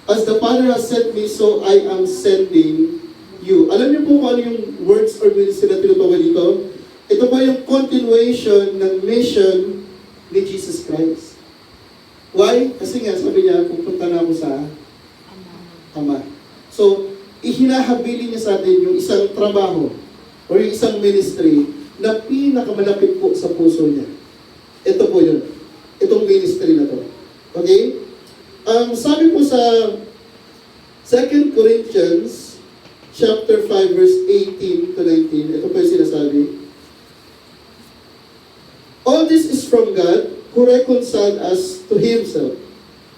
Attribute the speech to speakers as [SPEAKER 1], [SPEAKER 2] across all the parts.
[SPEAKER 1] As the Father has sent me, so I am sending you. Alam niyo po kung ano yung words or ministry na tinutukoy dito? Ito po yung continuation ng mission ni Jesus Christ. Why? Kasi nga, sabi niya, pupunta na ako sa Ama. So, ihinahabilin niya sa atin yung isang trabaho or yung isang ministry na pinakamalapit po sa puso niya. Ito po yun. Itong ministry na to. Okay? Sabi po sa 2 Corinthians chapter 5 verse 18 to 19, ito po yung sinasabi. All this is from God who reconciled us to Himself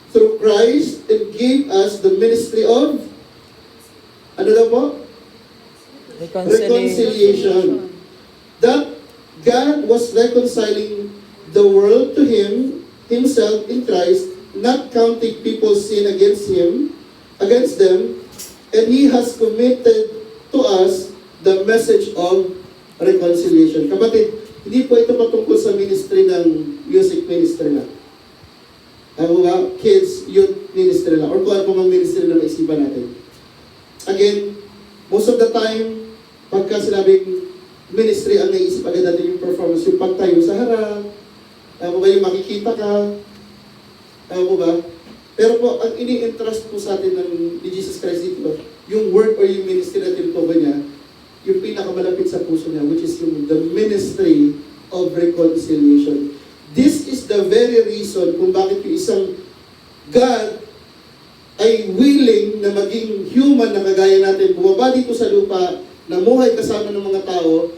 [SPEAKER 1] through Christ and gave us the ministry of ano daw po? Reconciliation. That God was reconciling the world to Himself in Christ, not counting people's sin against them, and He has committed to us the message of reconciliation. Kapatid, hindi po ito patungkol sa ministry ng music ministry lang. Kids, youth ministry lang, or kung ano pong ministry na naisipan natin. Again, most of the time, pagka sinabing ministry, ang naisip agad natin yung performance, yung pagtayo sa harap, yung makikita ka, ba? Pero po, ang ini-entrust po sa atin ni Jesus Christ dito, yung work or yung ministry na tinutukoy niya, yung pinakamalapit sa puso niya, which is yung the ministry of reconciliation. This is the very reason kung bakit yung isang God ay willing na maging human na kagaya natin, bumaba dito sa lupa, namuhay kasama ng mga tao,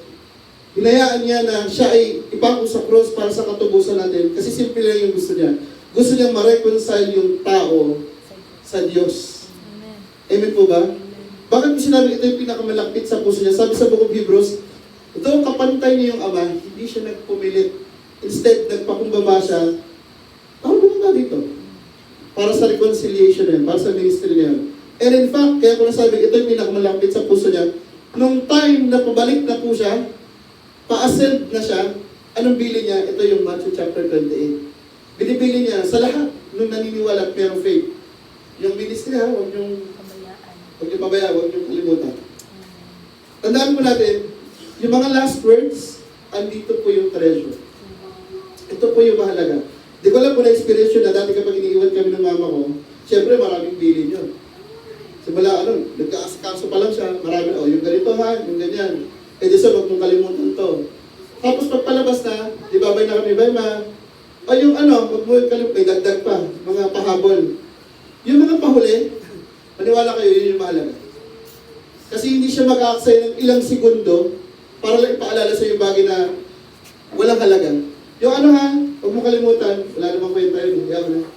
[SPEAKER 1] hinayaan niya na siya ay ipako sa cross para sa katubusan natin, kasi simple lang yung gusto niya. Gusto niyang ma-reconcile yung tao sa Diyos.
[SPEAKER 2] Amen.
[SPEAKER 1] Amen po ba? Bakit mo sinabi ito yung pinakamalapit sa puso niya? Sabi sa Book of Hebrews, ito ang kapantay niya yung Ama, hindi siya nagpumilit. Instead, nagpakumbaba siya, ako bumaba dito. Para sa reconciliation niya, para sa ministry niya. And in fact, kaya ko nasabi, ito yung pinakamalapit sa puso niya. Nung time na pabalik na po siya, pa-ascend na siya, anong bili niya? Ito yung Matthew chapter 28. Binibili niya sa lahat nung naniniwala at merong faith. Yung ministry ha, huwag yung pabayaan, huwag yung kalimutan. Tandaan po natin, yung mga last words, andito po yung treasure. Ito po yung mahalaga. Di ko lang po na-experience yun na dati kapag iniiwan kami ng mama ko, syempre maraming bilin yun. Simula nagkaasikaso pa lang siya, marami, yung ganito ha, yung ganyan. Eh di sa huwag mong kalimutan to. Tapos pagpalabas na, di babay na kami, bye ma. Yung huwag mo kalimutan, may dagdag pa, mga pahabol. Yung mga pahuli, maniwala kayo, yun yung mahalaga. Kasi hindi siya mag-aaksaya ng ilang segundo para lang ipaalala sa yung bagay na walang halaga. Yung huwag mo kalimutan, wala namang kwenta yun, yaman na.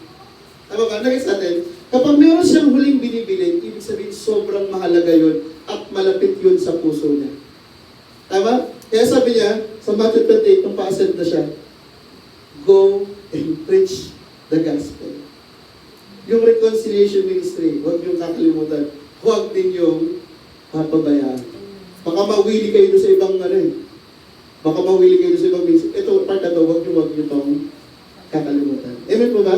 [SPEAKER 1] Tama ba? Nagis natin, kapag meron siyang huling binibilin, ibig sabihin sobrang mahalaga yun at malapit yun sa puso niya. Tama? Kaya sabi niya, sa Matthew 28, nung pa-ascend na siya, go and preach the gospel. Yung reconciliation ministry, huwag niyong kakalimutan. Huwag ninyong papabayaan. Baka mawili kayo doon sa ibang Baka mawili kayo doon sa ibang ministry. Ito, part na to, huwag niyo itong kakalimutan. Amen po ba?